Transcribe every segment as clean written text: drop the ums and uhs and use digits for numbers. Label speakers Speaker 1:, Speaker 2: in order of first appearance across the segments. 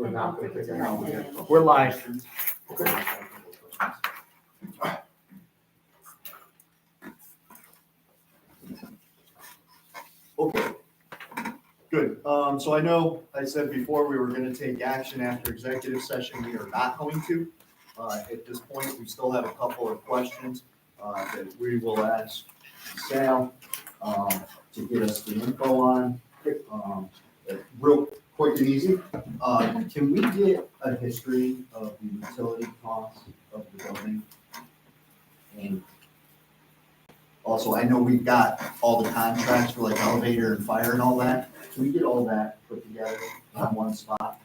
Speaker 1: We're not going to take it out.
Speaker 2: We're live.
Speaker 3: Okay, good. So I know I said before we were gonna take action after executive session. We are not going to. At this point, we still have a couple of questions that we will ask Sal to get us the info on. Real quick and easy. Can we get a history of the utility costs of the building? And also, I know we've got all the contracts for like elevator and fire and all that. Can we get all that put together on one spot?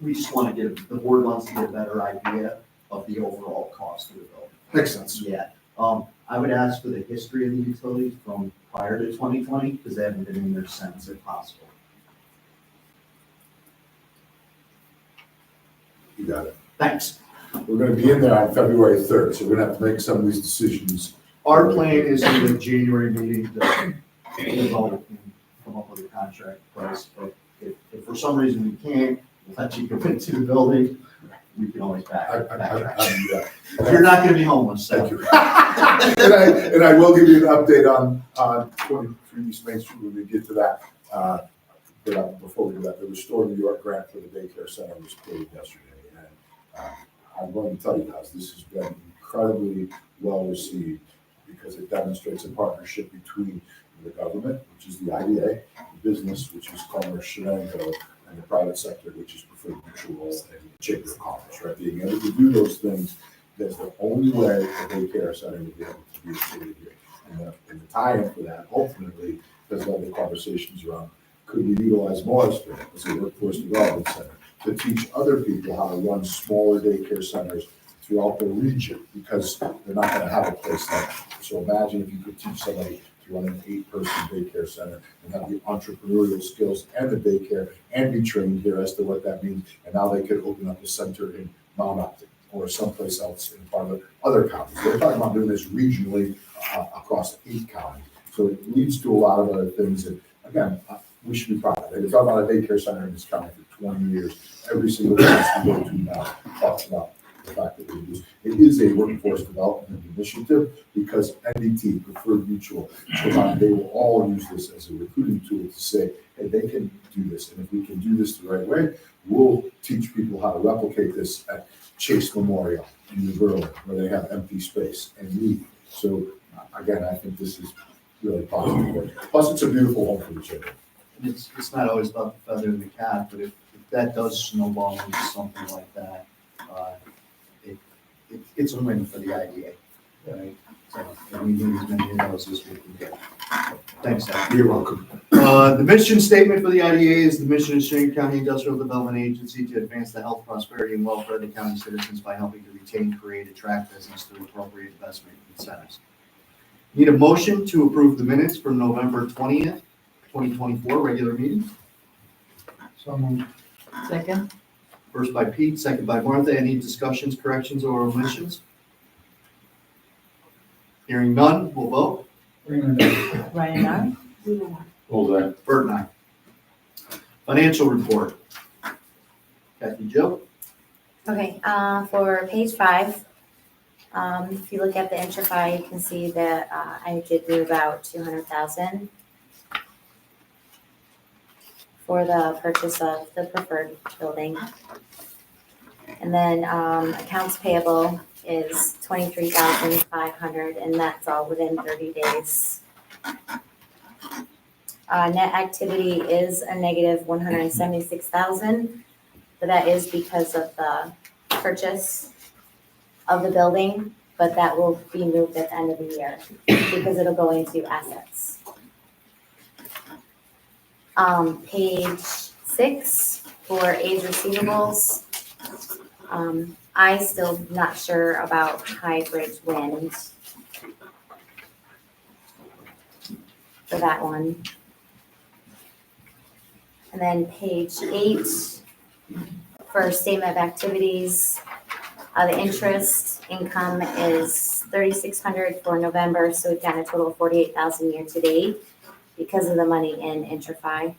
Speaker 3: We just want to get, the board wants to get a better idea of the overall cost of the building.
Speaker 1: Makes sense.
Speaker 3: Yeah, I would ask for the history of the utilities from prior to 2020, because they haven't been in there since, if possible.
Speaker 1: You got it.
Speaker 3: Thanks.
Speaker 1: We're gonna be in there on February 3rd, so we're gonna have to make some of these decisions.
Speaker 3: Our plan is in the January meeting to vote and come up with a contract price, but if for some reason we can't, we'll let you go into the building, we can always backtrack.
Speaker 1: Yeah.
Speaker 3: You're not gonna be homeless, so.
Speaker 1: Thank you. And I will give you an update on 23 East Main Street when we get to that. But before we do that, the Restore New York grant for the daycare center was paid yesterday. And I'm going to tell you guys, this has been incredibly well received because it demonstrates a partnership between the government, which is the IDA, the business, which is Commerce, Shenango, and the private sector, which is Preferred Mutual and Chamber of Commerce, right? Being able to do those things, that's the only way a daycare center will be able to be created here. And the tie-in for that, ultimately, there's all the conversations around, could we utilize Morrisville as a workforce development center to teach other people how to run smaller daycare centers throughout the region, because they're not gonna have a place like that. So imagine if you could teach somebody to run an 8-person daycare center and have the entrepreneurial skills and the daycare and be trained here as to what that means. And now they could open up a center in Mount Upton or someplace else in part of other counties. We're talking about doing this regionally across 8 counties. So it leads to a lot of other things that, again, we should be proud of. They've talked about a daycare center in this county for 20 years. Every single place we go to now talks about the fact that it is a workforce development initiative, because NDT, Preferred Mutual, they will all use this as a recruiting tool to say, hey, they can do this. And if we can do this the right way, we'll teach people how to replicate this at Chase Memorial in New Berlin, where they have empty space and need. So again, I think this is really positive. Plus, it's a beautiful home for the children.
Speaker 3: It's not always about the feather in the cap, but if that does snowball into something like that, it's a win for the IDA, right? So, and we need as many of those as we can get. Thanks, Al.
Speaker 1: You're welcome.
Speaker 3: The mission statement for the IDA is the mission of Cheyenne County Industrial Development Agency to advance the health, prosperity, and welfare of the county citizens by helping to retain, create, attract business through appropriate investment incentives. Need a motion to approve the minutes from November 20th, 2024 regular meeting.
Speaker 2: So moved.
Speaker 4: Second.
Speaker 3: First by Pete, second by Martha. Any discussions, corrections, or omissions? Hearing none, we'll vote.
Speaker 4: Ryan, aye.
Speaker 1: Hold on.
Speaker 3: Bert and I. Financial report. Kathy Jo?
Speaker 5: Okay, for page 5, if you look at the Intrify, you can see that I did move out $200,000 for the purchase of the preferred building. And then accounts payable is $23,500, and that's all within 30 days. Net activity is a negative $176,000, but that is because of the purchase of the building, but that will be moved at the end of the year because it'll go into assets. Page 6 for age receivables. I still not sure about hybrid wind for that one. And then page 8 for statement of activities. The interest income is $3,600 for November, so we've got a total of $48,000 year to date because of the money in Intrify.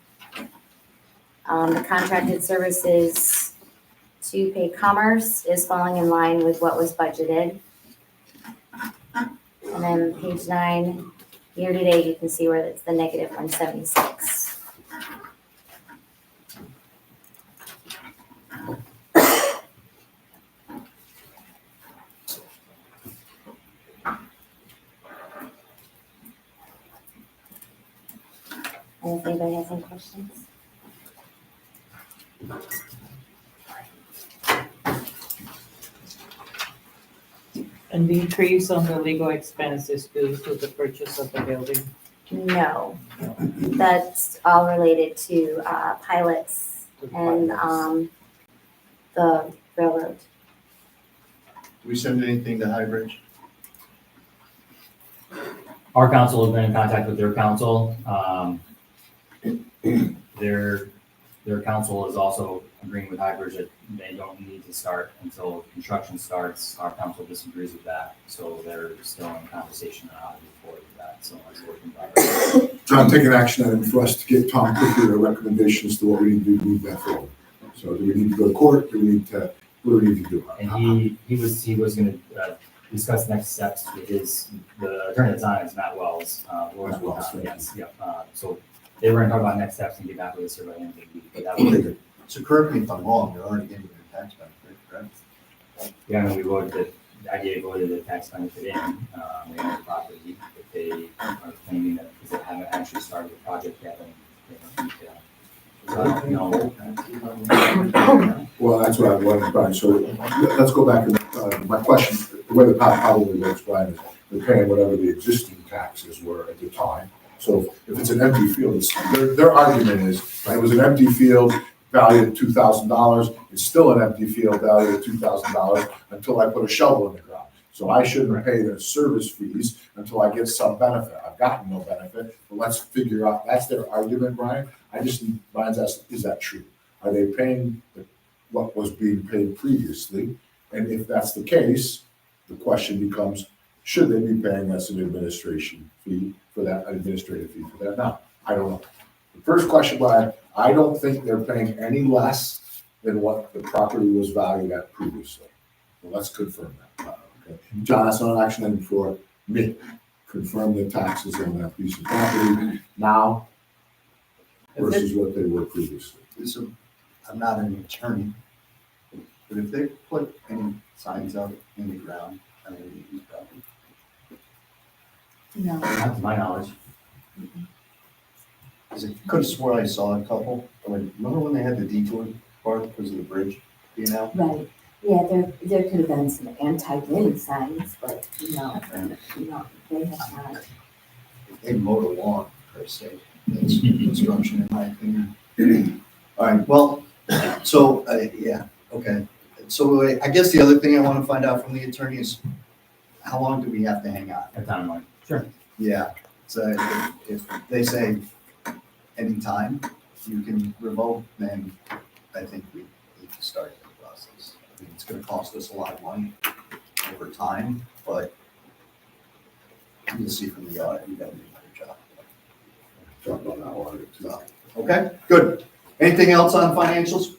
Speaker 5: The contracted services to pay commerce is falling in line with what was budgeted. And then page 9, year-to-date, you can see where it's the negative 176. And if anybody has any questions?
Speaker 4: And the increase on the legal expenses due to the purchase of the building.
Speaker 5: No, that's all related to pilots and the railroad.
Speaker 3: Do we send anything to Highbridge?
Speaker 6: Our council has been in contact with their council. Their council is also agreeing with Highbridge that they don't need to start until construction starts. Our council disagrees with that, so they're still in conversation on how to move forward with that, so it's working progress.
Speaker 1: John, take an action item for us to get Tom quickly a recommendation as to what we need to do to move that forward. So do we need to go to court? What do we need to do?
Speaker 6: And he was gonna discuss next steps with the attorney that's on it is Matt Wells.
Speaker 1: Matt Wells, right.
Speaker 6: Yes, yep. So they were gonna talk about next steps and get back with us here by the end of the week, but that was,
Speaker 3: So correct me if I'm wrong, you're already getting your tax benefit, correct?
Speaker 6: yeah, and we voted the idea voted the tax benefit in, we own the property, if they are claiming that, because they haven't actually started the project yet, then they don't need to. So I don't know.
Speaker 1: Well, that's what I wanted, Brian, so let's go back and, my question, the way the probably works, Brian, is they're paying whatever the existing taxes were at the time. So if it's an empty field, their argument is, it was an empty field valued at $2,000, it's still an empty field valued at $2,000 until I put a shovel in the ground. So I shouldn't pay the service fees until I get some benefit. I've gotten no benefit, but let's figure out, that's their argument, Brian. I just need, Brian's asking, is that true? Are they paying what was being paid previously? And if that's the case, the question becomes, should they be paying us an administration fee for that, an administrative fee for that? Now, I don't know. The first question, Brian, I don't think they're paying any less than what the property was valued at previously. Well, let's confirm that. Okay. John, that's not an action item for me. Confirm the taxes on that piece of property now versus what they were previously.
Speaker 3: So, I'm not an attorney, but if they put any signs out in the ground, I mean, these property.
Speaker 4: No.
Speaker 6: Not to my knowledge.
Speaker 3: Because I could have swore I saw a couple, remember when they had the detour part because of the bridge being out?
Speaker 7: Right, yeah, there could have been some anti-wind signs, but no, they have not.
Speaker 3: They mowed a lawn, per se, that's construction in my opinion. All right, well, so, yeah, okay. So I guess the other thing I want to find out from the attorney is, how long do we have to hang on?
Speaker 6: A timeline. Sure.
Speaker 3: Yeah, so if they say anytime you can revoke, then I think we need to start the process. I mean, it's gonna cost us a lot of money over time, but you'll see from the audit, you gotta do a better job.
Speaker 1: Talk about that one.
Speaker 3: So, okay, good. Anything else on financials?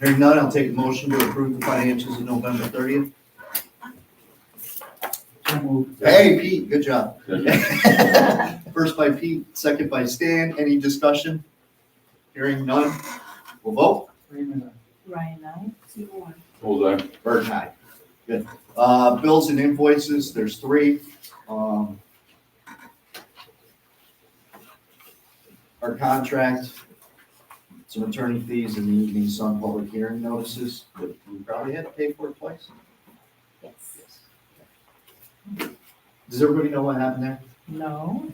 Speaker 3: Hearing none, I'll take a motion to approve the financials of November 30th. Hey, Pete, good job. First by Pete, second by Stan. Any discussion? Hearing none, we'll vote.
Speaker 4: Ryan, I.
Speaker 3: Bird aye. Good. Bills and invoices, there's 3. Our contract, some attorney fees and the Evening Sun public hearing notices, that we probably had to pay for it twice.
Speaker 5: Yes.
Speaker 3: Does everybody know what happened there?
Speaker 4: No.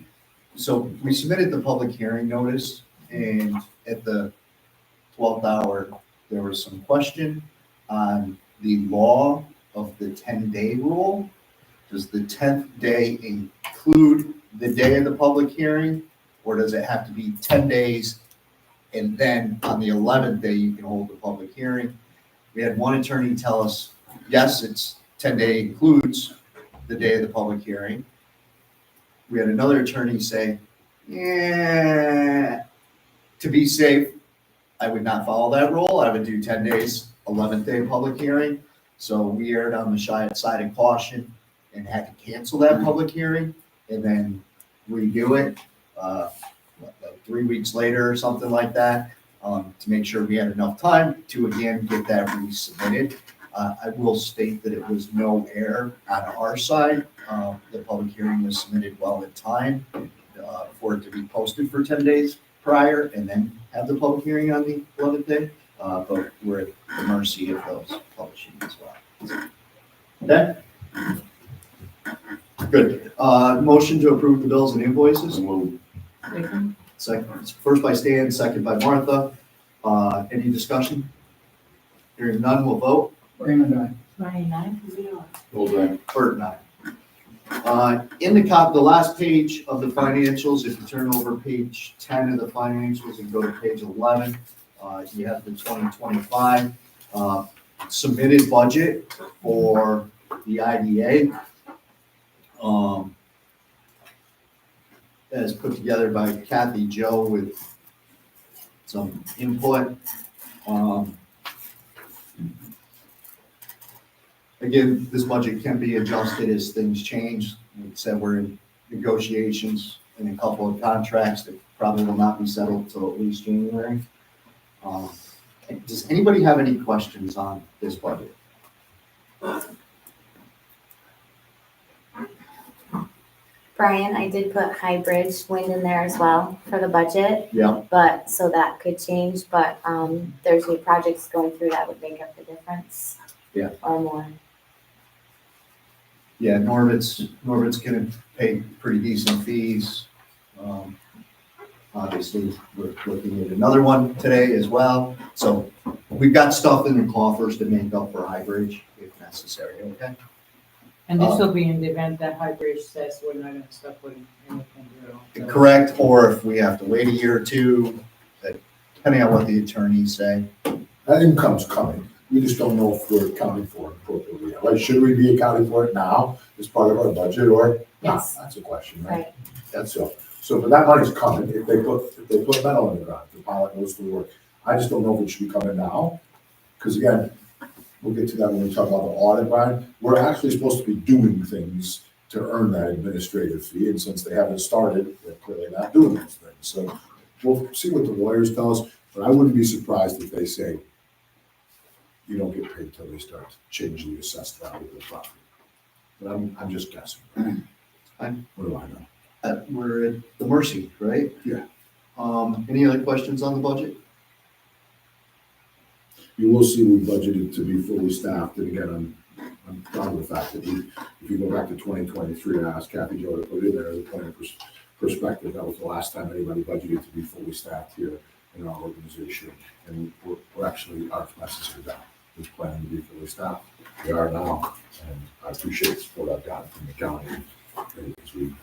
Speaker 3: So we submitted the public hearing notice, and at the 12th hour, there was some question on the law of the 10-day rule. Does the 10th day include the day of the public hearing, or does it have to be 10 days and then on the 11th day you can hold the public hearing? We had one attorney tell us, yes, it's 10-day includes the day of the public hearing. We had another attorney say, yeah, to be safe, I would not follow that rule. I would do 10 days, 11th day public hearing. So we erred on the side of caution and had to cancel that public hearing and then redo it, like 3 weeks later or something like that, to make sure we had enough time to again get that resubmitted. I will state that it was no error on our side. The public hearing was submitted well in time, for it to be posted for 10 days prior and then have the public hearing on the 11th day. But we're at the mercy of those publishing as well. Okay? Good. Motion to approve the bills and invoices. Second, first by Stan, second by Martha. Any discussion? Hearing none, we'll vote.
Speaker 2: Raymond, aye.
Speaker 4: Ryan, aye.
Speaker 3: Bert and I. In the last page of the financials, if you turn over page 10 of the financials and go to page 11, you have the 2025 submitted budget for the IDA. As put together by Kathy Joe with some input. Again, this budget can be adjusted as things change. Like I said, we're in negotiations in a couple of contracts that probably will not be settled till at least January. Does anybody have any questions on this budget?
Speaker 5: Brian, I did put High Bridge Wind in there as well for the budget,
Speaker 3: Yeah.
Speaker 5: but, so that could change, but, there's new projects going through that would make up the difference.
Speaker 3: Yeah.
Speaker 5: Or more.
Speaker 3: Yeah, Norbert's gonna pay pretty decent fees. Obviously, we're looking at another one today as well. So we've got stuff in the coffers to make up for High Bridge if necessary, okay?
Speaker 4: And this will be in the event that High Bridge says we're not gonna stop putting anything zero.
Speaker 3: Correct, or if we have to wait a year or two, depending on what the attorneys say.
Speaker 1: That income's coming. We just don't know if we're accounting for it appropriately. Like, should we be accounting for it now as part of our budget or not?
Speaker 5: Yes.
Speaker 1: That's a question, right?
Speaker 5: Right,
Speaker 1: That's all. So, but that money's coming. If they put metal in the ground, the pilot goes to work. I just don't know if it should be coming now. Because again, we'll get to that when we talk about the audit, Brian. We're actually supposed to be doing things to earn that administrative fee. And since they haven't started, they're clearly not doing those things. So we'll see what the lawyers tell us, but I wouldn't be surprised if they say, you don't get paid till they start changing the assessed value of the property. But I'm just guessing.
Speaker 3: Fine.
Speaker 1: What do I know?
Speaker 3: We're at the mercy, right?
Speaker 1: Yeah.
Speaker 3: Any other questions on the budget?
Speaker 1: You will see we budgeted to be fully staffed, and again, I'm proud of the fact that if you go back to 2023, I asked Kathy Joe to put it in there as a point of perspective. That was the last time anybody budgeted to be fully staffed here in our organization, and we're actually, our message is that we're planning to be fully staffed. We are now, and I appreciate the support I've gotten from the county as we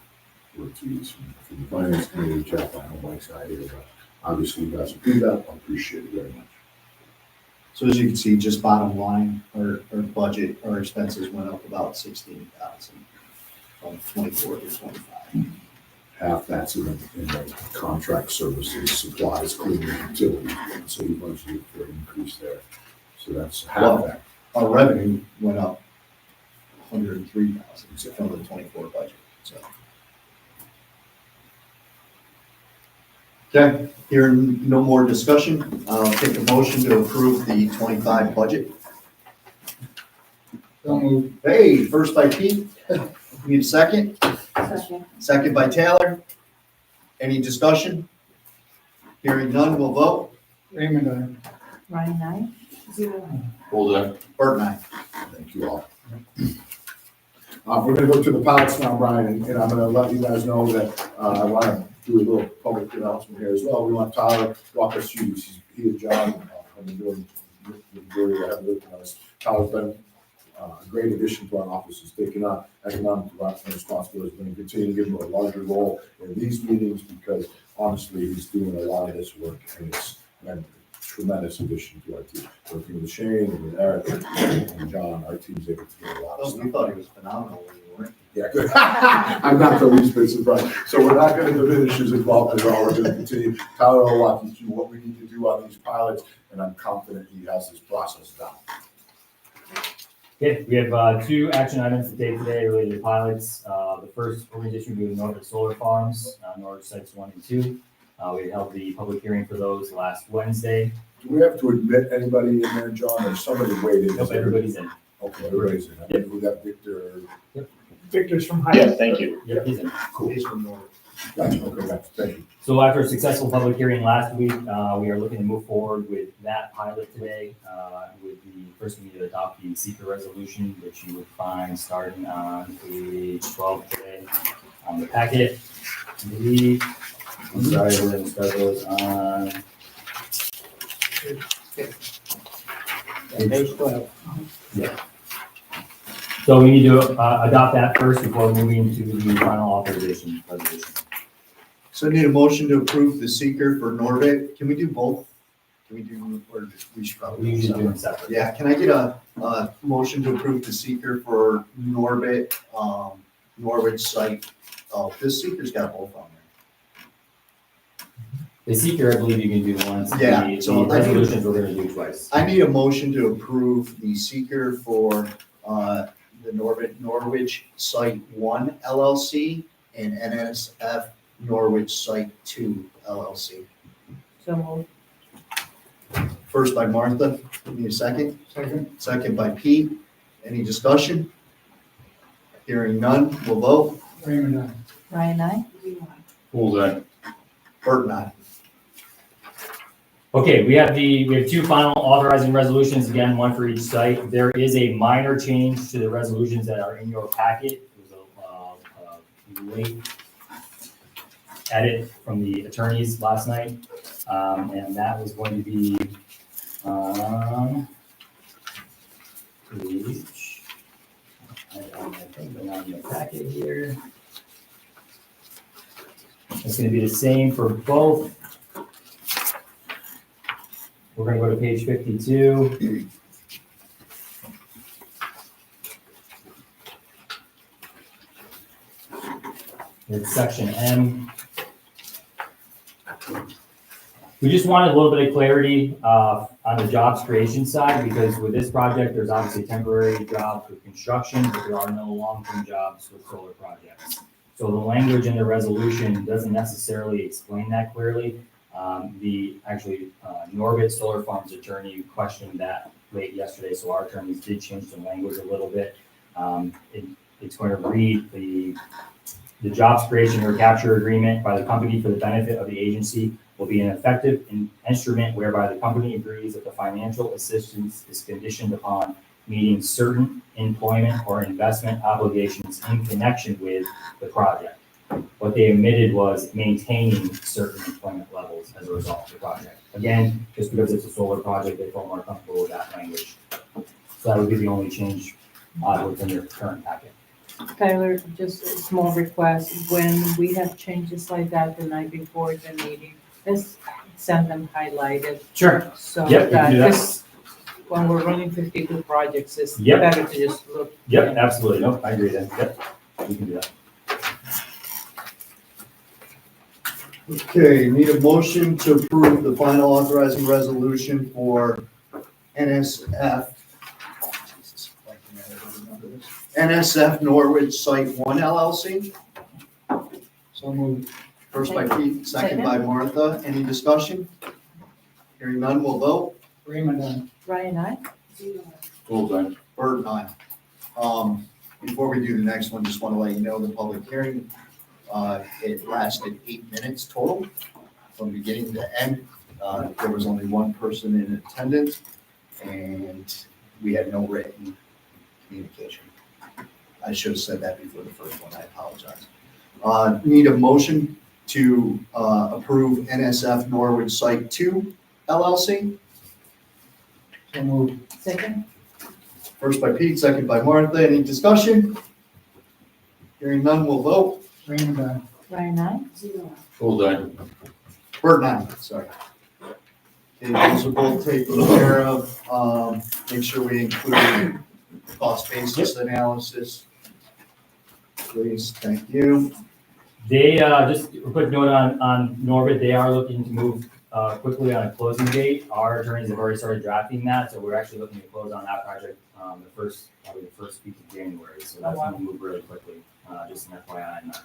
Speaker 1: work through these from the finance committee, Jeff, I know Mike's not here, but obviously you guys do that. I appreciate it very much.
Speaker 3: So as you can see, just bottom line, our budget, our expenses went up about 16,000 from 24 to 25.
Speaker 1: Half that's in the contract services, supplies, cleaning, utilities, so you budgeted for an increase there. So that's half that.
Speaker 3: Our revenue went up 103,000 from the 24 budget, so. Okay, hearing no more discussion, I'll take a motion to approve the 25 budget.
Speaker 2: So moved.
Speaker 3: Hey, first by Pete, need a second?
Speaker 7: Second.
Speaker 3: Second by Taylor. Any discussion? Hearing none, we'll vote.
Speaker 2: Raymond, aye.
Speaker 4: Ryan, aye.
Speaker 3: Bert and I.
Speaker 1: Thank you all. We're gonna go to the pilots now, Brian, and I'm gonna let you guys know that, I wanna do a little public announcement here as well. We want Tyler to walk us through these. He and John have been doing very heavy lifting on this. Tyler's been a great addition to our office. He's taken on economic development responsibilities. We're going to continue to give him a larger role in these meetings because honestly, he's doing a lot of this work and it's been a tremendous addition to our team. Working with Shane and with Eric and John, our team's able to do a lot of
Speaker 3: Oh,
Speaker 1: stuff.
Speaker 3: we thought he was phenomenal when you weren't.
Speaker 1: Yeah, good. I'm not the least bit surprised. So we're not going to diminish his involvement at all. We're going to continue. Tyler will walk you through what we need to do do on these pilots, and I'm confident he has this process down.
Speaker 6: Okay, we have two action items to take today related to pilots. The first organization will be Norwood Solar Farms, Norwood Sites 1 and 2. We held the public hearing for those last Wednesday.
Speaker 1: Do we have to admit anybody in there, John, or somebody waited?
Speaker 6: Nope, everybody's in.
Speaker 1: Okay, everybody's in. I think we got Victor.
Speaker 2: Victor's from High.
Speaker 8: Yes, thank you.
Speaker 6: Yep, he's in.
Speaker 1: Cool.
Speaker 3: He's from Norwood.
Speaker 1: Gotcha, okay, gotcha, thank you.
Speaker 6: So after a successful public hearing last week, we are looking to move forward with that pilot today. With the first, we need to adopt the seeker resolution, which you would find starting on page 12 today on the packet. I believe. I'm sorry, we're going to start those on.
Speaker 4: Page 12.
Speaker 6: So we need to adopt that first before moving to the final authorization resolution.
Speaker 3: So I need a motion to approve the seeker for Norwood. Can we do both? Can we do, or we should probably?
Speaker 6: We usually do them separate.
Speaker 3: Yeah, can I get a motion to approve the seeker for Norwood, Norwood site? Oh, this seeker's got both on there.
Speaker 6: The seeker, I believe you can do once.
Speaker 3: Yeah,
Speaker 6: The
Speaker 3: so I think-
Speaker 6: resolutions we're gonna do twice.
Speaker 3: I need a motion to approve the seeker for the Norwich Site 1 LLC and NSF Norwich Site 2 LLC.
Speaker 4: So moved.
Speaker 3: First by Martha, need a second?
Speaker 2: Second.
Speaker 3: Second by Pete. Any discussion? Hearing none, we'll vote.
Speaker 2: Raymond, I.
Speaker 4: Ryan, I.
Speaker 8: Bullseye.
Speaker 3: Bert and I.
Speaker 6: Okay, we have two final authorizing resolutions, again, one for each site. There is a minor change to the resolutions that are in your packet. It was a late edit from the attorneys last night. And that was going to be on page, I think they're not in the packet here. It's gonna be the same for both. We're gonna go to page 52. It's section M. We just wanted a little bit of clarity on the jobs creation side, because with this project, there's obviously temporary jobs with construction, but there are no long-term jobs with solar projects. So the language in the resolution doesn't necessarily explain that clearly. Norwood Solar Farms attorney questioned that late yesterday, so our attorneys did change the language a little bit. It's going to read the jobs creation or capture agreement by the company for the benefit of the agency will be an effective instrument whereby the company agrees that the financial assistance is conditioned upon meeting certain employment or investment obligations in connection with the project. What they omitted was maintaining certain employment levels as a result of the project. Again, just because it's a solar project, they felt more comfortable with that language. So that would be the only change within your current packet.
Speaker 4: Tyler, just a small request, when we have changes like that the night before the meeting, let's send them highlighted.
Speaker 6: Sure.
Speaker 4: So
Speaker 6: Yep, we can do that.
Speaker 4: because when we're running 52 projects, it's
Speaker 6: Yep.
Speaker 4: better to just look.
Speaker 6: Yep, absolutely. Nope, I agree then. Yep, we can do that.
Speaker 3: Okay, need a motion to approve the final authorizing resolution for NSF. NSF Norwich Site 1 LLC.
Speaker 2: So moved.
Speaker 3: First by Pete, second by Martha. Any discussion? Hearing none, we'll vote.
Speaker 2: Raymond, I.
Speaker 4: Ryan, I.
Speaker 8: Bullseye.
Speaker 3: Bert and I. Before we do the next one, just want to let you know the public hearing, it lasted 8 minutes total from beginning to end. There was only one person in attendance and we had no written communication. I should have said that before the first one, I apologize. Need a motion to approve NSF Norwood Site 2 LLC.
Speaker 2: So moved.
Speaker 4: Second.
Speaker 3: First by Pete, second by Martha. Any discussion? Hearing none, we'll vote.
Speaker 2: Raymond, I.
Speaker 4: Ryan, I.
Speaker 8: Bullseye.
Speaker 3: Bert and I, sorry. Okay, those are both taken care of. Make sure we include cost basis analysis. Please, thank you.
Speaker 6: They, just a quick note on Norwood, they are looking to move quickly on a closing date. Our attorneys have already started drafting that, so we're actually looking to close on that project, probably the first week of January, so that's gonna move really quickly, just an FYI on that.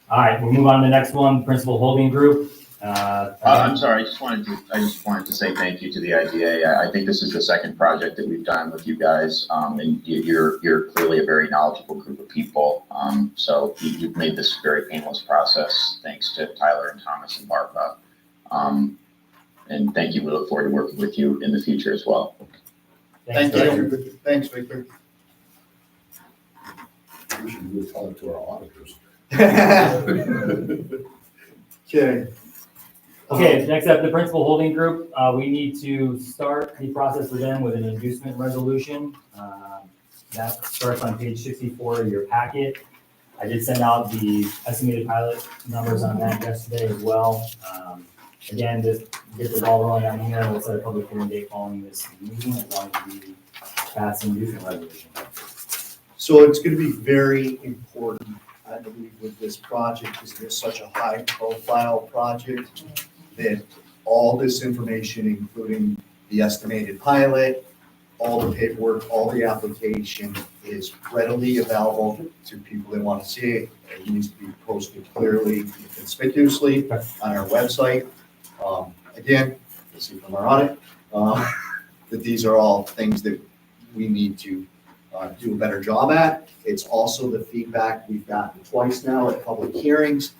Speaker 6: All right, we'll move on to the next one, Principal Holding Group.
Speaker 9: I'm sorry, I just wanted to say thank you to the IDA. I think this is the second project that we've done with you guys, and you're clearly a very knowledgeable group of people. So you've made this a very painless process, thanks to Tyler and Thomas and Barbara. And thank you, we look forward to working with you in the future as well.
Speaker 3: Thank
Speaker 6: Thanks,
Speaker 3: you. Thanks, Victor.
Speaker 1: We should really tell it to our auditors.
Speaker 3: Okay.
Speaker 6: Okay, next up, the Principal Holding Group. We need to start the process with them with an inducement resolution. That starts on page 64 of your packet. I did send out the estimated pilot numbers on that yesterday as well. Again, just get the ball rolling on here. We'll set a public hearing date following this meeting as long as we pass the inducement resolution.
Speaker 3: So it's gonna be very important, I believe, with this project, because it is such a high-profile project, that all this information, including the estimated pilot, all the paperwork, all the application, is readily available to people that want to see it. It needs to be posted clearly and conspicuously on our website. Again, you'll see from our audit, that these are all things that we need to do a better job at. It's also the feedback we've gotten twice now at public hearings.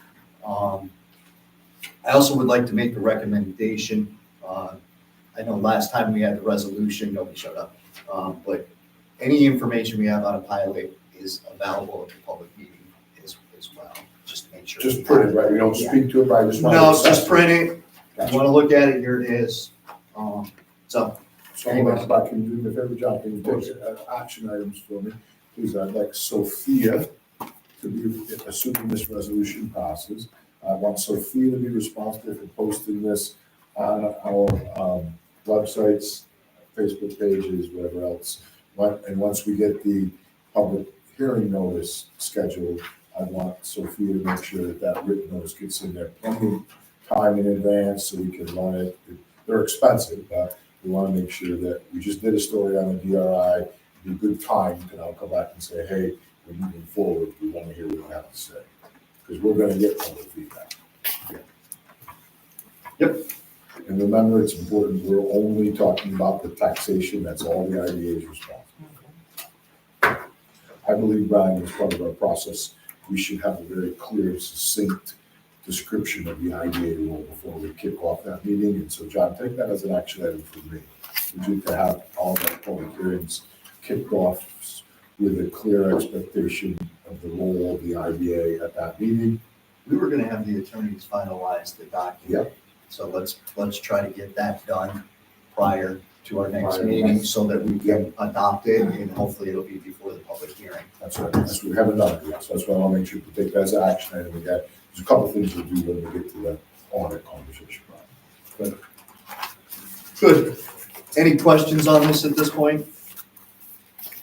Speaker 3: I also would like to make the recommendation, I know last time we had the resolution, nobody showed up, but any information we have on a pilot is available at the public meeting as well, just to make sure.
Speaker 1: Just print it, right? We don't speak to it, right? Just want to
Speaker 3: No,
Speaker 1: assess
Speaker 3: just print it.
Speaker 1: Gotcha.
Speaker 3: You want to look at it, here it is. So,
Speaker 1: So if can you do me a favor, John, can you take action items for me? Please, I'd like Sophia to be, assuming this resolution passes, I want Sophia to be responsible for posting this on our websites, Facebook pages, whatever else. And once we get the public hearing notice scheduled, I want Sophia to make sure that that written notice gets in there plenty of time in advance so we can run it. They're expensive, but we want to make sure that we just did a story on the DRI, it'd be good time, and I'll come back and say, hey, we're moving forward, we want to hear what you have to say. Because we're going to get public feedback.
Speaker 3: Yep.
Speaker 1: And remember, it's important, we're only talking about the taxation, that's all the IDA is responsible. I believe, Brian, as part of our process, we should have a very clear, succinct description of the IDA role before we kick off that meeting. And so, John, take that as an action item for me. We need to have all of our public hearings kicked off with a clear expectation of the role of the IDA at that meeting.
Speaker 3: we were gonna have the attorneys finalize the document. So let's try to get that done prior to our next meeting so that we can adopt it and hopefully it'll be before the public hearing.
Speaker 1: That's right. That's, we haven't done it yet. So that's why I want to make sure we take that as an action item. We got, there's a couple things we'll do when we get to the audit conversation.
Speaker 3: Good. Any questions on this at this point?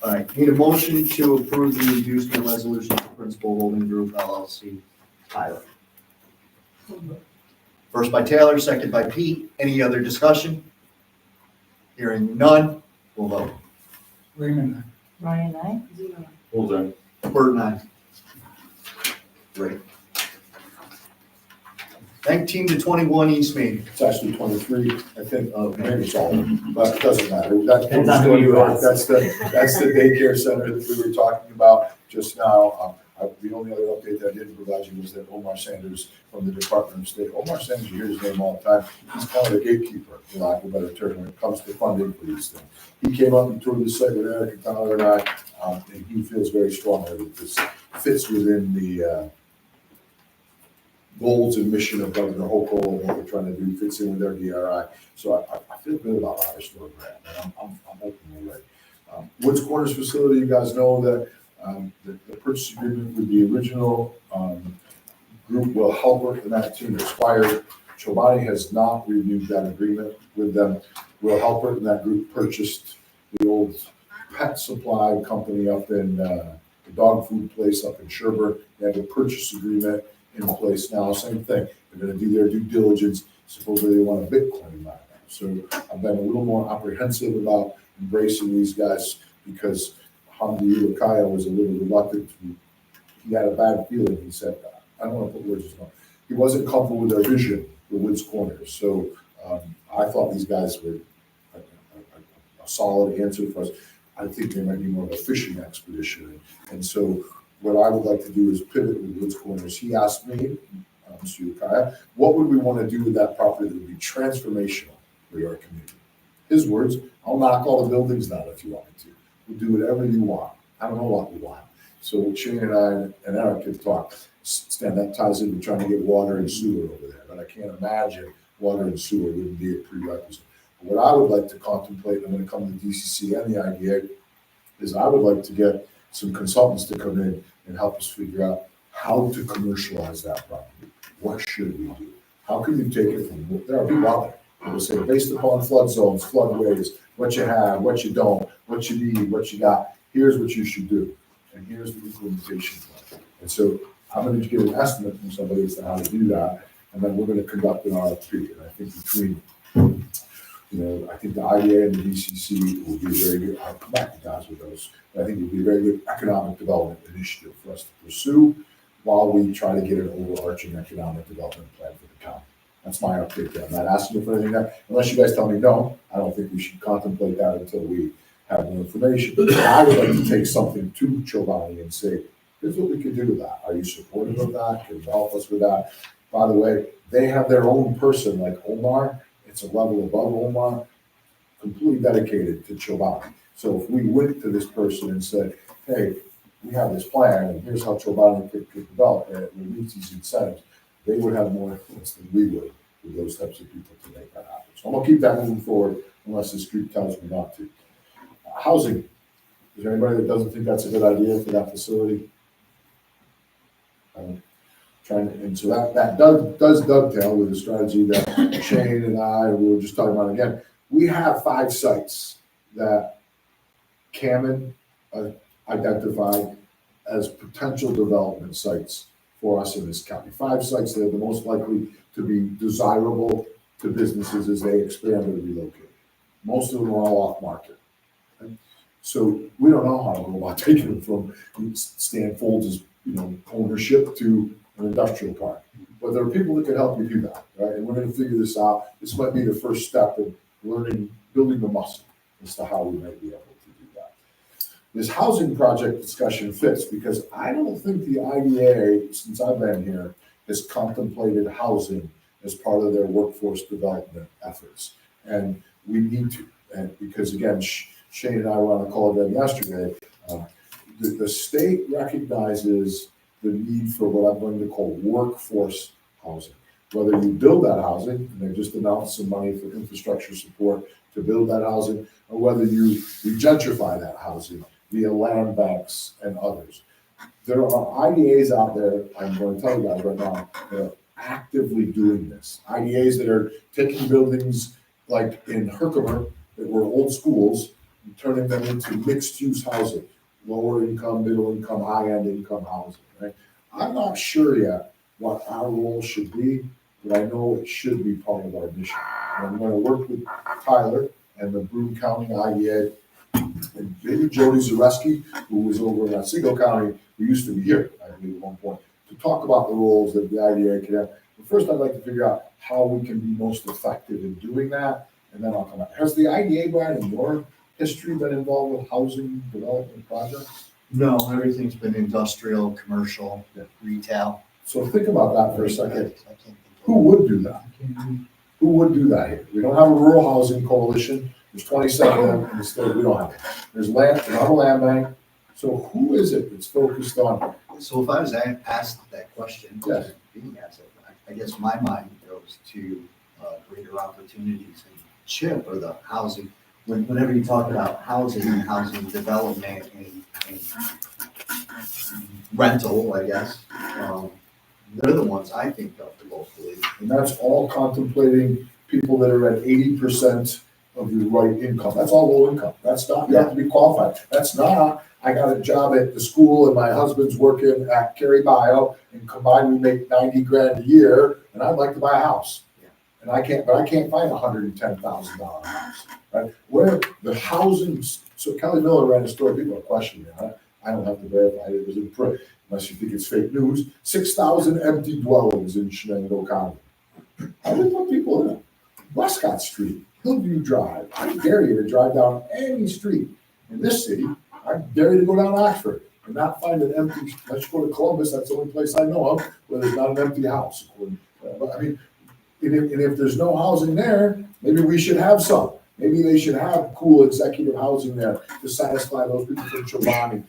Speaker 3: All right, need a motion to approve the inducement resolution for Principal Holding Group LLC pilot. First by Taylor, second by Pete. Any other discussion? Hearing none, we'll vote.
Speaker 2: Raymond,
Speaker 4: Ryan, I?
Speaker 8: Full time.
Speaker 3: Bert and I. Great. 19 to 21 East Main.
Speaker 1: It's actually 23, I think, maybe it's all, but it doesn't matter. That-
Speaker 6: Depends on who you ask.
Speaker 1: That's the daycare center that we were talking about just now. The only other update that I didn't provide you was that Omar Sanders from the Department of State, Omar Sanders, you hear his name all the time. He's kind of the gatekeeper, for lack of a better term, when it comes to funding for these things. He came up and toured the site with Eric and Tyler and I, and he feels very strongly that this fits within the goals and mission of Governor Hochul and what we're trying to do, fits in with their DRI. So I feel good about our historic grant, and I'm hoping we're right. Woods Corners facility, you guys know that the purchase agreement with the original group will help her, and that team expired. Chobani has not renewed that agreement with them. Will help her, and that group purchased the old pet supply company up in the dog food place up in Sherburne. They have a purchase agreement in place now, same thing. They're gonna do their due diligence, Supposedly they want a Bitcoin miner. So I've been a little more apprehensive about embracing these guys because Hamdi Uakaya was a little reluctant to, he had a bad feeling, he said, I don't want to put words in his mouth. He wasn't comfortable with their vision for Woods Corners. So I thought these guys were a solid answer for us. I think they might be more of a fishing expedition. And so what I would like to do is pivot with Woods Corners. He asked me, Mr. Uakaya, what would we want to do with that property that would be transformational for your community? His words, I'll knock all the buildings down if you want me to. We'll do whatever you want. I don't know what we want. So Shane and I and Eric have talked. Stan, that ties into trying to get water and sewer over there, but I can't imagine water and sewer wouldn't be a prerequisite. What I would like to contemplate, I'm going to come to DCC and the IDA, is I would like to get some consultants to come in and help us figure out how to commercialize that property. What should we do? How can you take it from, there are people out there that will say, based upon flood zones, floodways, what you have, what you don't, what you need, what you got, here's what you should do. And here's the implementation plan. And so I'm going to get an estimate from somebody as to how to do that. And then we're going to conduct an RFP. And I think between, I think the IDA and the DCC will be a very good, I'll come back to guys with those. But I think it will be a very good economic development initiative for us to pursue while we try to get an overarching economic development plan for the town. That's my update there. I'm not asking you for anything that, unless you guys tell me no, I don't think we should contemplate that until we have more information. But I would like to take something to Chobani and say, here's what we could do with that. Are you supportive of that? Can you help us with that? By the way, they have their own person like Omar. It's a level above Omar, completely dedicated to Chobani. So if we went to this person and said, hey, we have this plan and here's how Chobani could develop it, and it meets these incentives, they would have more influence than we would with those types of people to make that happen. So I'm gonna keep that moving forward unless this group tells me not to. Housing. Is there anybody that doesn't think that's a good idea for that facility? And so that does dovetail with the strategy that Shane and I were just talking about again. We have 5 sites that Cameron identified as potential development sites for us in this county. 5 sites that are the most likely to be desirable to businesses as they expand or relocate. Most of them are all off market. So we don't know how to go about taking them from Stan Folds' ownership to an industrial park. But there are people that can help you do that, right? And we're going to figure this out. This might be the first step in learning, building the muscle as to how we might be able to do that. This housing project discussion fits because I don't think the IDA, since I've been here, has contemplated housing as part of their workforce development efforts. And we need to. And because again, Shane and I were on a call with them yesterday. The state recognizes the need for what I'm going to call workforce housing. Whether you build that housing, and they just announced some money for infrastructure support to build that housing, or whether you gentrify that housing via land banks and others. There are IDAs out there, I'm going to tell you guys right now, that are actively doing this. IDAs that are taking buildings like in Herkimer that were old schools and turning them into mixed-use housing, lower income, middle income, high-end income housing, right? I'm not sure yet what our role should be, but I know it should be part of our mission. And I'm going to work with Tyler and the Broome County IDA and maybe Jody Zareski, who was over in Otsego County, who used to be here, I believe, at one point, to talk about the roles that the IDA could have. But first, I'd like to figure out how we can be most effective in doing that, and then I'll come back. Has the IDA, Brian, in your history been involved with housing development projects?
Speaker 3: No, everything's been industrial, commercial, retail.
Speaker 1: So think about that for a second.
Speaker 3: I can't think
Speaker 1: Who would do that? Who would do that here? We don't have a rural housing coalition. There's 27 of them in the state. We don't have it. There's land, we don't have a land bank. So who is it that's focused on?
Speaker 3: So if I was asked that question,
Speaker 1: Yes.
Speaker 3: being asked it, I guess my mind goes to greater opportunities in CHIP or the housing. Whenever you talk about housing and housing development and rental, I guess, they're the ones I think of locally.
Speaker 1: And that's all contemplating people that are at 80% of the right income. That's all low income. That's not, you have to be qualified. That's not, I got a job at the school and my husband's working at Cary Bio and combined we make 90 grand a year and I'd like to buy a house. And I can't find $110,000 house, right? Where the housing, so Kelly Miller ran a story, people are questioning it, I don't have to verify it, it was in print, unless you think it's fake news, 6,000 empty dwellings in Shenango County. I would put people in it. Westcott Street, Hillview Drive, I dare you to drive down any street in this city, I dare you to go down Oxford and not find an empty, let's go to Columbus, that's the only place I know of where there's not an empty house. But I mean, and if there's no housing there, maybe we should have some. Maybe they should have cool executive housing there to satisfy those people from Chobani.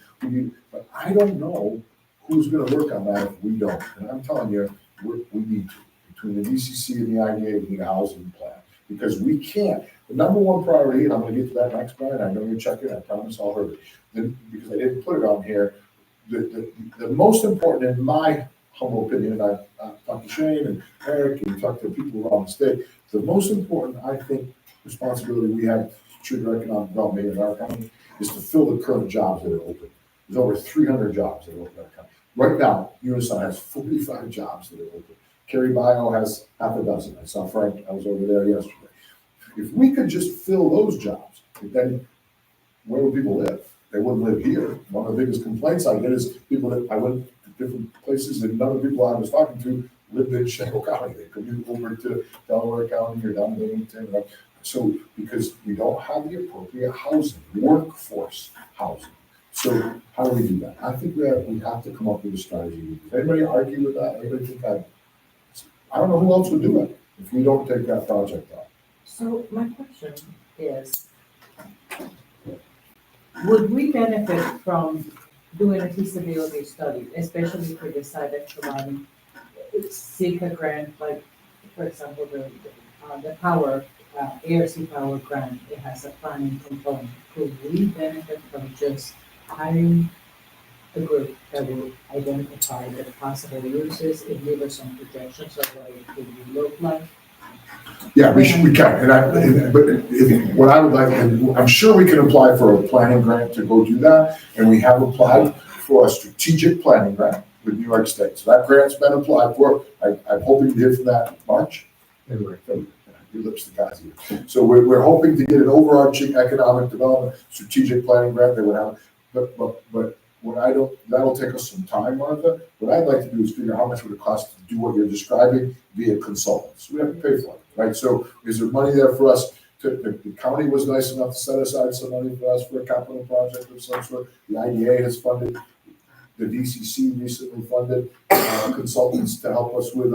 Speaker 1: But I don't know who's gonna work on that if we don't. And I'm telling you, we need to. Between the DCC and the IDA, we need a housing plan. Because we can't. The number one priority, and I'm gonna get to that next, Brian, I know you're checking, I promise I'll hurry. Because I didn't put it on here, the most important, in my humble opinion, and I've talked to Shane and Eric and talked to people around the state, the most important, I think, responsibility we have to trigger economic development in our county is to fill the current jobs that are open. There's over 300 jobs that are open in our county. Right now, Unison has 45 jobs that are open. Cary Bio has half a dozen. I saw Frank, I was over there yesterday. If we could just fill those jobs, then where would people live? They wouldn't live here. One of the biggest complaints I get is people that I went to different places and none of the people I was talking to lived in Shenango County. They commute over to Delaware County or down Binghamton. So because we don't have the appropriate housing, workforce housing. So how do we do that? I think we have to come up with a strategy. Does anybody argue with that? Anybody think I don't know who else would do it if we don't take that project on.
Speaker 4: So my question is, would we benefit from doing a feasibility study, especially for the site of Chobani, seek a grant, like, for example, the power, ARC power grant, it has a planning component. Could we benefit from just hiring a group that will identify the possible uses and give us some projections of what it could look like?
Speaker 1: Yeah, we can, what I would like, and I'm sure we can apply for a planning grant to go do that, and we have applied for a strategic planning grant with New York State. So that grant's been applied for. I'm hoping to hear from that March. February. Your lips to God's ear. So we're hoping to get an overarching economic development strategic planning grant that would have, but that'll take us some time, Martha. What I'd like to do is figure out how much would it cost to do what you're describing via consultants. We have to pay for it, right? So is there money there for us the county was nice enough to set aside some money for us for a capital project of some sort. The IDA has funded, the DCC recently funded consultants to help us with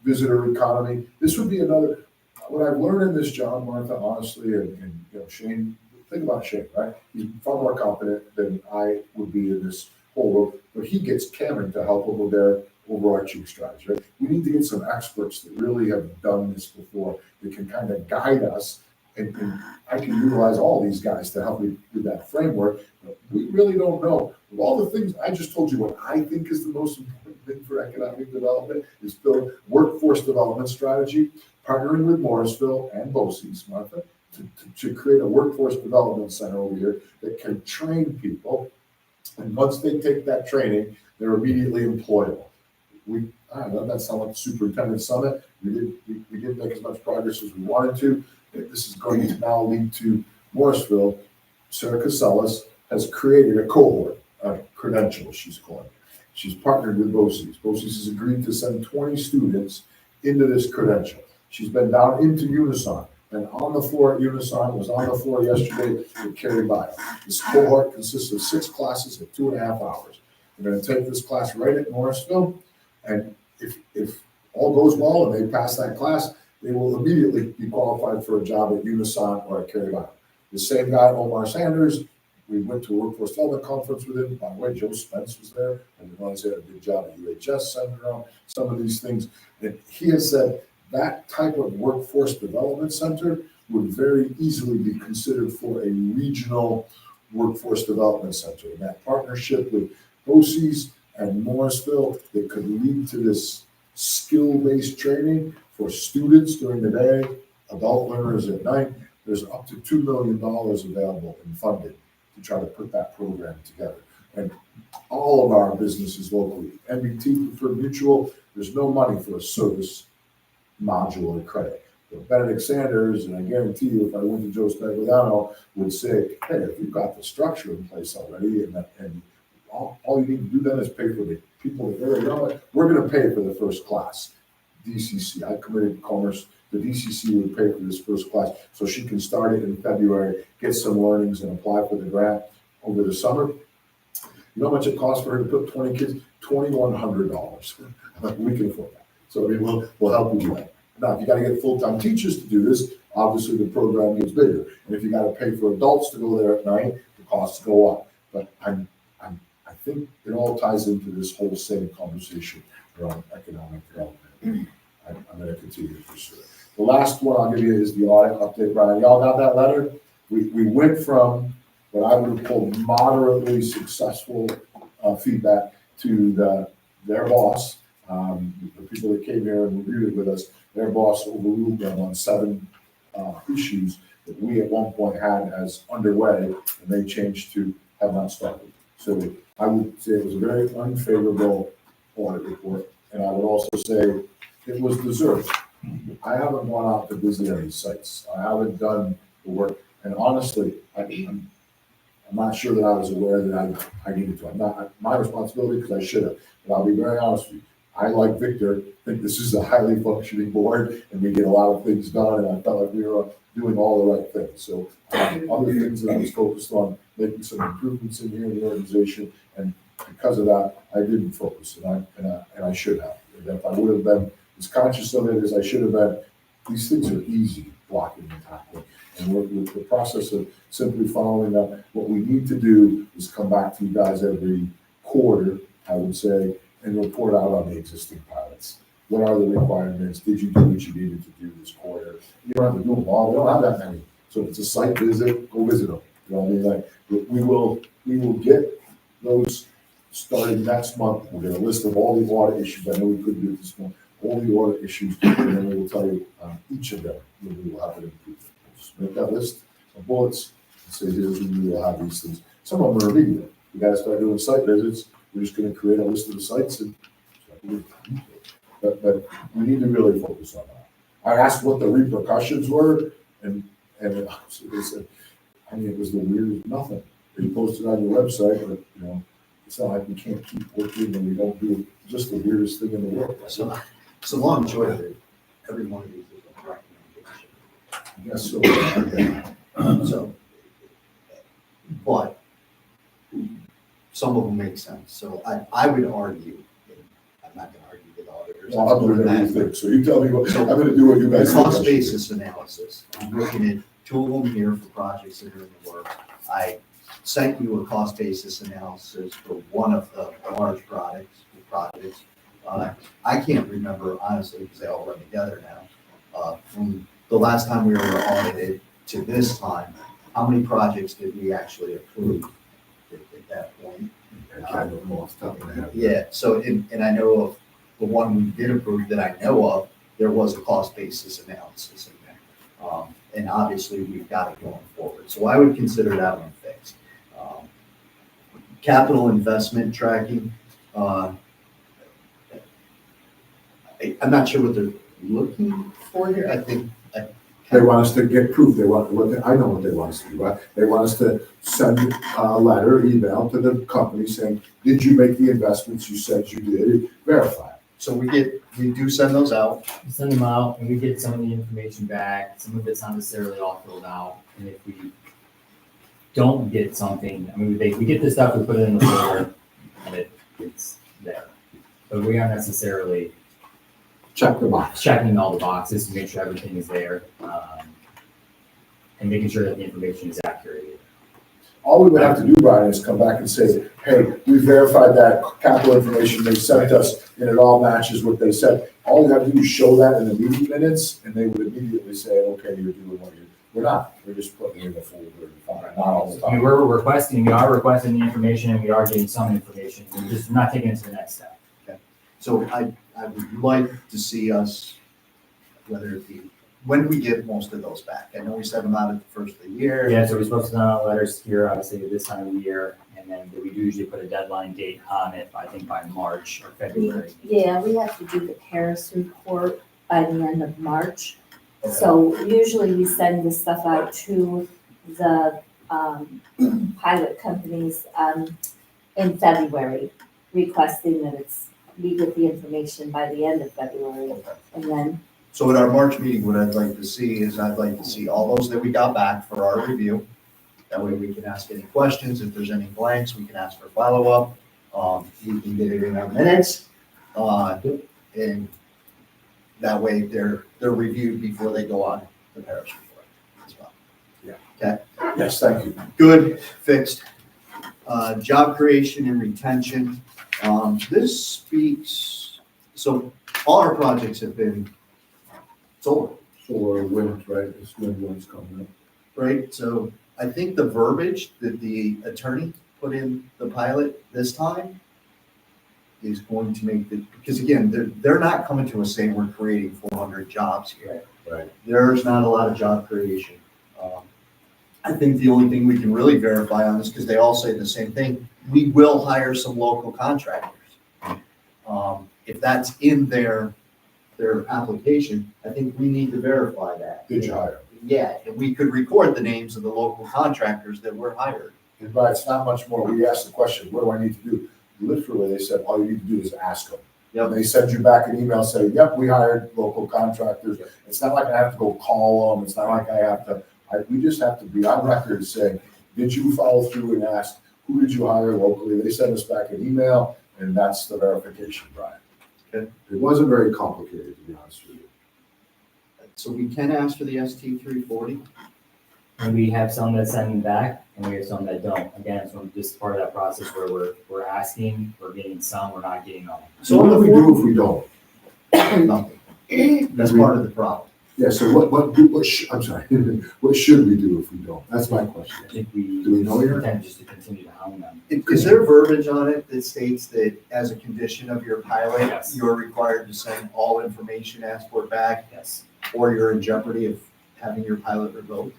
Speaker 1: visitor economy. This would be another, what I've learned in this job, Martha, honestly, and Shane, think about Shane, right? He's far more competent than I would be in this whole world, but he gets Cameron to help him with their overarching strategy, right? We need to get some experts that really have done this before, that can kind of guide us, and I can utilize all these guys to help me with that framework, but we really don't know. With all the things, I just told you what I think is the most important thing for economic development is build workforce development strategy, partnering with Morrisville and BOCES, Martha, to create a workforce development center over here that can train people. And once they take that training, they're immediately employable. I don't know, that sounds like the superintendent summit. We didn't make as much progress as we wanted to. This is going to now lead to Morrisville. Sarah Casellas has created a cohort, credentials she's calling it. She's partnered with BOCES. BOCES has agreed to send 20 students into this credential. She's been down into Unison, been on the floor at Unison, was on the floor yesterday at Cary Bio. This cohort consists of 6 classes at 2.5 hours. We're going to take this class right at Morrisville, and if all goes well and they pass that class, they will immediately be qualified for a job at Unison or at Cary Bio. The same guy, Omar Sanders, we went to a workforce development conference with him. By the way, Joe Spence was there, and the ones that did a good job at UHS sending around some of these things. And he has said that type of workforce development center would very easily be considered for a regional workforce development center. And that partnership with BOCES and Morrisville that could lead to this skill-based training for students during the day, adult learners at night. There's up to $2 million available in funding to try to put that program together. And all of our businesses locally, MBT, Preferred Mutual, there's no money for a service module of credit. So Benedict Sanders, and I guarantee you, if I went to Joe Stagliano, would say, hey, if you've got the structure in place already, and all you need to do then is pay for the people that really know it, we're gonna pay for the first class. DCC, I committed commerce, the DCC would pay for this first class, so she can start it in February, get some learnings and apply for the grant over the summer. You know how much it costs for her to put 20 kids? $2,100. We can afford that. So I mean, we'll help you do that. Now, if you gotta get full-time teachers to do this, obviously the program gets bigger. And if you gotta pay for adults to go there at night, the costs go up. But I think it all ties into this whole same conversation around economic development. I'm gonna continue to pursue it. The last one I'll give you is the audit update, Brian. Y'all got that letter? We went from what I would call moderately successful feedback to their boss, the people that came here and reviewed it with us, their boss overruled them on 7 issues that we at one point had as underway, and they changed to have not started. So I would say it was a very unfavorable audit report, and I would also say it was deserved. I haven't gone out to visit any sites. I haven't done the work, and honestly, I'm not sure that I was aware that I needed to. I'm not my responsibility because I should have. But I'll be very honest with you. I, like Victor, think this is a highly functioning board, and we get a lot of things done. And I felt like we were doing all the right things. So other things that I was focused on, making some improvements in here in the organization, and because of that, I didn't focus, and I should have. And if I would have been as conscious of it as I should have been, these things are easy, blocking and tackling. And with the process of simply following up, what we need to do is come back to you guys every quarter, I would say, and report out on the existing pilots. What are the requirements? Did you do what you needed to do this quarter? You don't have to do them all. We don't have that many. So if it's a site visit, go visit them. You know what I mean? Like, we will get those starting next month. We're gonna list of all the audit issues. I know we couldn't do it this month. All the audit issues, and then we will tell you each of them. We will have it improved. Just make that list of bullets and say, here's when we will have these things. Some of them are immediate. We gotta start doing site visits. We're just gonna create a list of the sites and but we need to really focus on that. I asked what the repercussions were, and they said, I mean, it was the weirdest nothing. You post it on your website, but you know, it's not like we can't keep working and we don't do just the weirdest thing in the world.
Speaker 3: So long and short of it, every one of these is a recommendation.
Speaker 1: Yes, so,
Speaker 3: So, but some of them make sense. So I would argue, and I'm not gonna argue with auditors.
Speaker 1: well, I'm doing everything, so you tell me what, I'm gonna do what you
Speaker 3: The
Speaker 1: guys think. I
Speaker 3: cost
Speaker 1: should do.
Speaker 3: basis analysis, I'm looking at 2 of them here for projects that are in the work. I sent you a cost basis analysis for one of the large projects. I can't remember honestly, because they all run together now. From the last time we were audited to this time, how many projects did we actually approve at that point?
Speaker 1: I don't know off the top of my head.
Speaker 3: Yeah, so, and I know of the one we did approve that I know of, there was a cost basis analysis in there. And obviously, we've got it going forward. So I would consider that one fixed. Capital investment tracking, I'm not sure what they're looking for here. I think.
Speaker 1: They want us to get proof, I know what they want us to do, right? They want us to send a letter, email to the company saying, did you make the investments you said you did? Verify.
Speaker 3: So we do send those out.
Speaker 6: We send them out and we get some of the information back. Some of it's not necessarily all filled out. And if we don't get something, I mean, we get the stuff, we put it in the folder and it's there. But we aren't necessarily
Speaker 1: Check the box.
Speaker 6: checking all the boxes to make sure everything is there, and making sure that the information is accurate.
Speaker 1: All we would have to do, Brian, is come back and say, hey, we verified that capital information they sent us, and it all matches what they said. All you have to do is show that in the meeting minutes, and they would immediately say, okay, you're doing what we're not. We're just putting it in the folder and fine, not all the
Speaker 6: I mean,
Speaker 1: time.
Speaker 6: we are requesting the information and we are getting some information. We're just not taking it to the next step.
Speaker 3: So I would like to see us, whether it be, when do we get most of those back? I know we sent them out at the first of the year.
Speaker 6: Yeah, so we're supposed to send out letters here, obviously, at this time of the year, and then we do usually put a deadline date on it, I think by March or February.
Speaker 7: Yeah, we have to do the Paris report by the end of March.
Speaker 1: Okay.
Speaker 7: So usually we send this stuff out to the pilot companies in February, requesting that we get the information by the end of February. And then,
Speaker 3: So at our March meeting, what I'd like to see is I'd like to see all those that we got back for our review. That way we can ask any questions. If there's any blanks, we can ask for follow-up. We can get it in our minutes. And that way they're reviewed before they go on the parish report as well.
Speaker 1: Yes, thank you.
Speaker 3: Good, fixed. Job creation and retention. This speaks, so all our projects have been solar,
Speaker 1: For wind, right, this wind one's coming up.
Speaker 3: right? So I think the verbiage that the attorney put in the pilot this time is going to make the, because again, they're not coming to us saying we're creating 400 jobs here.
Speaker 1: Right.
Speaker 3: There's not a lot of job creation. I think the only thing we can really verify on this, because they all say the same thing, we will hire some local contractors. If that's in their application, I think we need to verify that.
Speaker 1: Did you hire?
Speaker 3: Yeah, and we could record the names of the local contractors that were hired.
Speaker 1: But it's not much more. We asked the question, what do I need to do? Literally, they said, all you need to do is ask them.
Speaker 3: Yep.
Speaker 1: And they send you back an email saying, yep, we hired local contractors. It's not like I have to go call them. It's not like I have to, we just have to be on record saying, did you follow through and ask, who did you hire locally? They sent us back an email, and that's the verification, Brian.
Speaker 3: Okay.
Speaker 1: It wasn't very complicated, to be honest with you.
Speaker 3: So we can ask for the ST 340.
Speaker 6: And we have some that send back and we have some that don't. Again, it's just part of that process where we're asking, we're getting some, we're not getting all.
Speaker 1: So what do we do if we don't?
Speaker 3: Nothing. That's part of the problem.
Speaker 1: Yeah, so I'm sorry, what should we do if we don't? That's my question.
Speaker 6: I think we
Speaker 1: Do we know yet?
Speaker 6: intend just to continue to hound them.
Speaker 3: Is there verbiage on it that states that as a condition of your pilot,
Speaker 6: Yes.
Speaker 3: you're required to send all information asked for back,
Speaker 6: Yes.
Speaker 3: or you're in jeopardy of having your pilot revoked?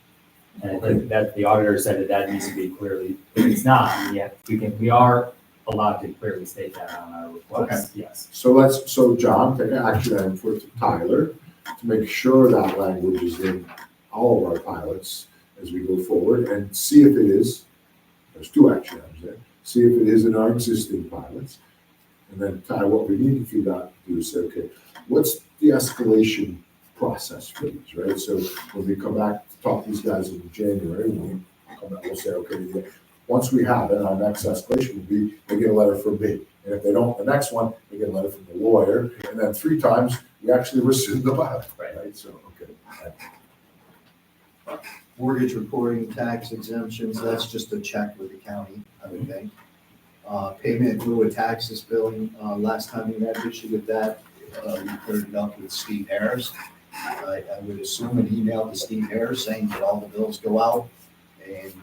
Speaker 6: And I think that the auditor said that needs to be clearly, if it's not, we are allowed to clearly state that on our request, yes.
Speaker 1: So John, take an action item for Tyler to make sure that language is in all of our pilots as we go forward and see if it is, there's two action items there, see if it is in our existing pilots. And then Ty, what we need to figure out to do is say, okay, what's the escalation process for these, right? So when we come back to talk to these guys in January, we'll say, okay, yeah, once we have it, our next escalation will be, they get a letter from me. And if they don't, the next one, they get a letter from the lawyer. And then 3 times, we actually rescind the pilot, right? So, okay.
Speaker 3: Mortgage recording, tax exemptions, that's just a check with the county, I would think. Payment in lieu of taxes billing, last time we had an issue with that, we cleared it up with Steve Harris. I would assume an email to Steve Harris saying that all the bills go out, and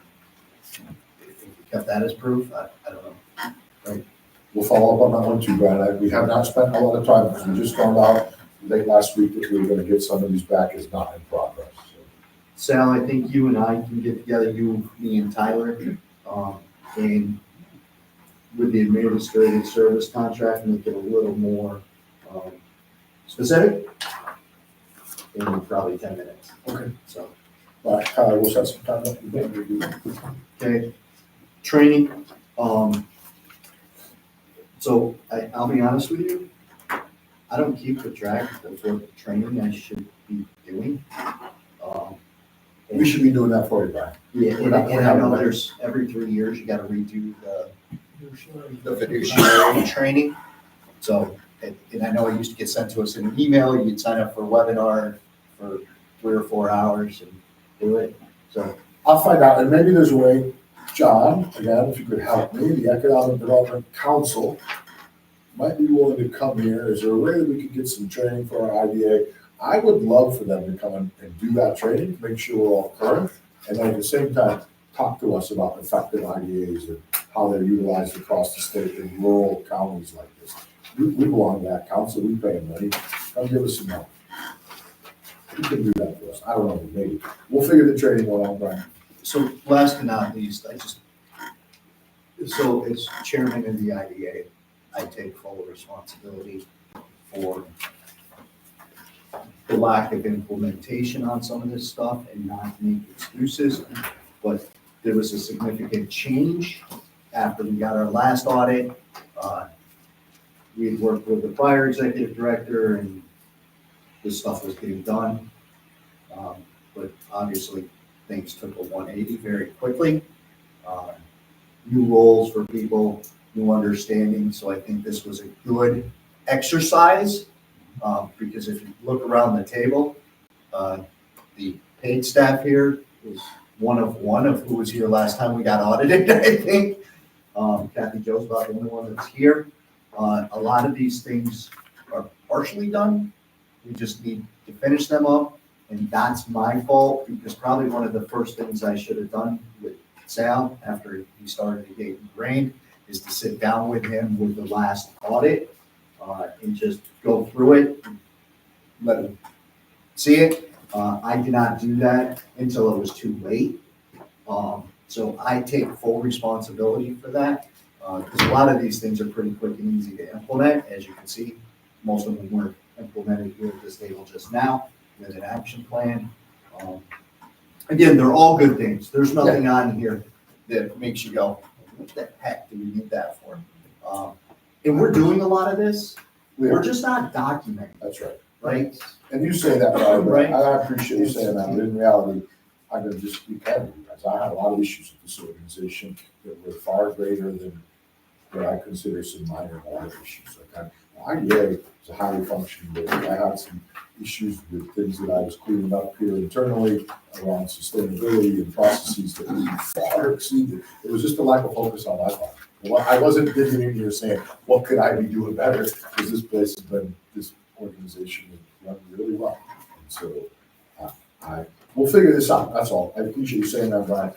Speaker 3: if we kept that as proof, I don't know.
Speaker 1: We'll follow up on that one too, Brian. We have not spent a lot of time because we just found out late last week that we were gonna get some of these back is not in progress. So,
Speaker 3: Sal, I think you and I can get together, you, me, and Tyler, and with the administrative service contract, make it a little more specific in probably 10 minutes.
Speaker 1: Okay.
Speaker 3: So,
Speaker 1: but Tyler, we'll set some time up. You better do that.
Speaker 3: okay, training. So I'll be honest with you, I don't keep the track of what training I should be doing.
Speaker 1: We should be doing that for you, Brian.
Speaker 3: Yeah,
Speaker 1: We're not-
Speaker 3: and
Speaker 1: we're
Speaker 3: I
Speaker 1: not-
Speaker 3: know there's, every 3 years, you gotta redo the fiduciary training. So, and I know it used to get sent to us in an email, you'd sign up for a webinar for 3 or 4 hours and do it, so.
Speaker 1: I'll find out, and maybe there's a way, John, again, if you could help me, the Economic Development Council might be willing to come here. Is there a way that we could get some training for our IDA? I would love for them to come and do that training, make sure we're all current, and then at the same time, talk to us about effective IDAs and how they're utilized across the state in rural counties like this. We belong to that council, we pay them money, come give us some help. You can do that for us, I don't know, maybe. We'll figure the training one out, Brian.
Speaker 3: So last but not least, so as chairman of the IDA, I take full responsibility for the lack of implementation on some of this stuff and not make excuses. But there was a significant change after we got our last audit. We had worked with the prior executive director and this stuff was getting done. But obviously, things took a 180 very quickly. New roles for people, new understanding, so I think this was a good exercise. Because if you look around the table, the paid staff here is one of who was here last time we got audited, I think. Kathy Jo's about the only one that's here. A lot of these things are partially done. We just need to finish them up, and that's my fault, because probably one of the first things I should have done with Sal after he started to get ingrained is to sit down with him with the last audit and just go through it, let him see it. I did not do that until it was too late. So I take full responsibility for that, because a lot of these things are pretty quick and easy to implement. As you can see, most of them were implemented here at this table just now with an action plan. Again, they're all good things. There's nothing on here that makes you go, what the heck do we need that for? And we're doing a lot of this. We're just not documenting,
Speaker 1: That's right.
Speaker 3: right?
Speaker 1: And you say that, Bob,
Speaker 3: Right.
Speaker 1: I appreciate you saying that, but in reality, I'm gonna just be candid with you guys. I had a lot of issues with this organization that were far greater than what I consider some minor audit issues. Like IDA is a highly functioning board. I had some issues with things that I was cleaning up here internally around sustainability and processes that we far exceeded. It was just a lack of focus on my part. Well, I wasn't digging in here saying, what could I be doing better? Because this place has been, this organization has run really well. And so we'll figure this out. That's all. I appreciate you saying that, Brian.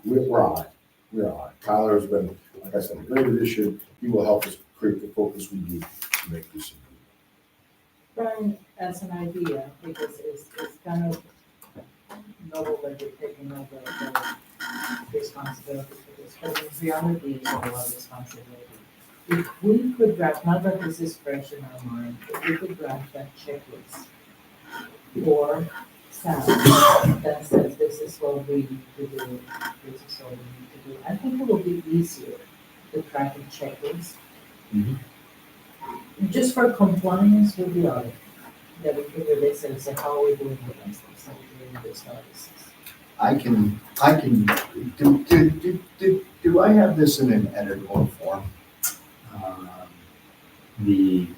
Speaker 1: We're on it. We're on it. Tyler has been, like I said, a great addition. He will help us create the focus we need to make this.
Speaker 4: Brian, as an idea, because it's kind of noble that you're taking over the responsibility for this, but in reality, it's a lot of responsibility. If we could draft, not that this is fresh in our mind, if we could draft that checklist for Sal that says this is what we need to do, this is what we need to do, I think it will be easier to track a checklist. Just for compliance with the audit, that we could release and say, how are we doing with this, how are we doing with services?
Speaker 3: I can, do I have this in an editable form?
Speaker 6: The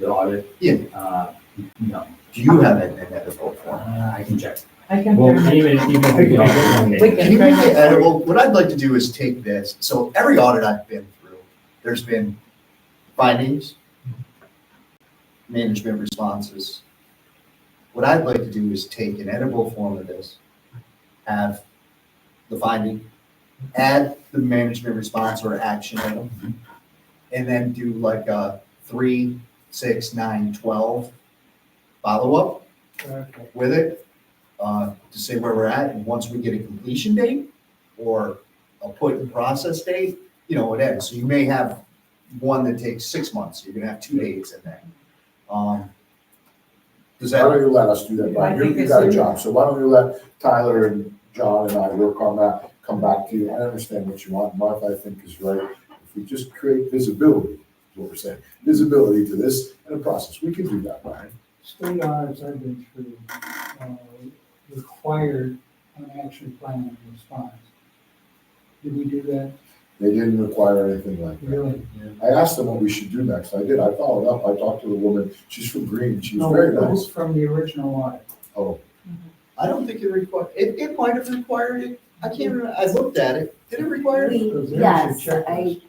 Speaker 6: audit?
Speaker 3: Yeah.
Speaker 6: No,
Speaker 3: Do you have it in an editable form?
Speaker 6: I can check.
Speaker 4: I can.
Speaker 6: Well,
Speaker 4: very
Speaker 6: even if we don't.
Speaker 4: We can.
Speaker 3: Can you make it editable? What I'd like to do is take this, so every audit I've been through, there's been findings, management responses. What I'd like to do is take an editable form of this, have the finding, add the management response or action item, and then do like a 3, 6, 9, 12 follow-up
Speaker 2: Okay.
Speaker 3: with it, to say where we're at, and once we get a completion date or a put in process date, you know, it ends. So you may have one that takes 6 months, you're gonna have 2 dates in there. Does
Speaker 1: Why don't
Speaker 3: that,
Speaker 1: you let us do that, Brian?
Speaker 4: I think
Speaker 1: You
Speaker 4: it's
Speaker 1: got a
Speaker 4: really-
Speaker 1: job, so why don't you let Tyler and John and I work on that, come back to you. I understand what you want. Martha, I think, is right. If we just create visibility, is what we're saying, visibility to this and a process, we can do that, Brian.
Speaker 2: State audits I've been through, required an action plan and response. Did we do that?
Speaker 1: They didn't require anything like that.
Speaker 2: Really?
Speaker 1: I asked them what we should do next. I did. I followed up. I talked to the woman. She's from Green. She was
Speaker 2: No,
Speaker 1: very
Speaker 2: those
Speaker 1: nice.
Speaker 2: from the original audit.
Speaker 1: Oh,
Speaker 3: I don't think it required, it might have required it. I can't remember, I looked at it. Did it require it?
Speaker 2: Because there's your
Speaker 7: Yes,
Speaker 2: checklist.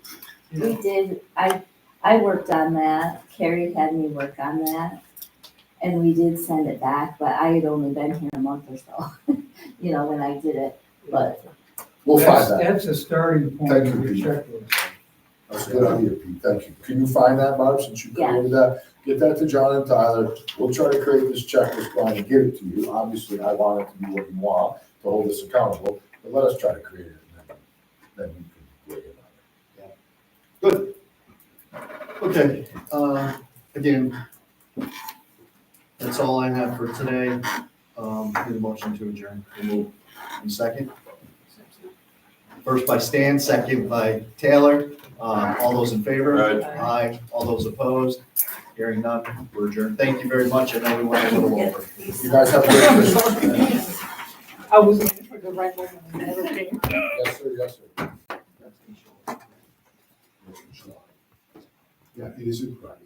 Speaker 7: we did, I worked on that, Carrie had me work on that. And we did send it back, but I had only been here a month or so, you know, when I did it, but
Speaker 1: we'll find that.
Speaker 2: That's a starting point
Speaker 1: Thank
Speaker 2: of
Speaker 1: you,
Speaker 2: your
Speaker 1: Pete.
Speaker 2: checklist.
Speaker 1: That's a good idea, Pete. Thank you. Can you find that, Barb, since you created that? Get that to John and Tyler. We'll try to create this checklist, Brian, and get it to you. Obviously, I want it to be what you want, to hold us accountable, but let us try to create it, and then you can weigh in on it.
Speaker 3: Good. Okay, again, that's that's all I have for today. Need a motion to adjourn. And second? First by Stan, second by Taylor. All those in favor? Aye. All those opposed? Hearing none, we're adjourned. Thank you very much. I know we went a little over.
Speaker 1: You guys have a great Christmas.
Speaker 4: I was waiting for the right moment and it never came.
Speaker 1: Yes, sir, yes, sir. Yeah, it is in progress.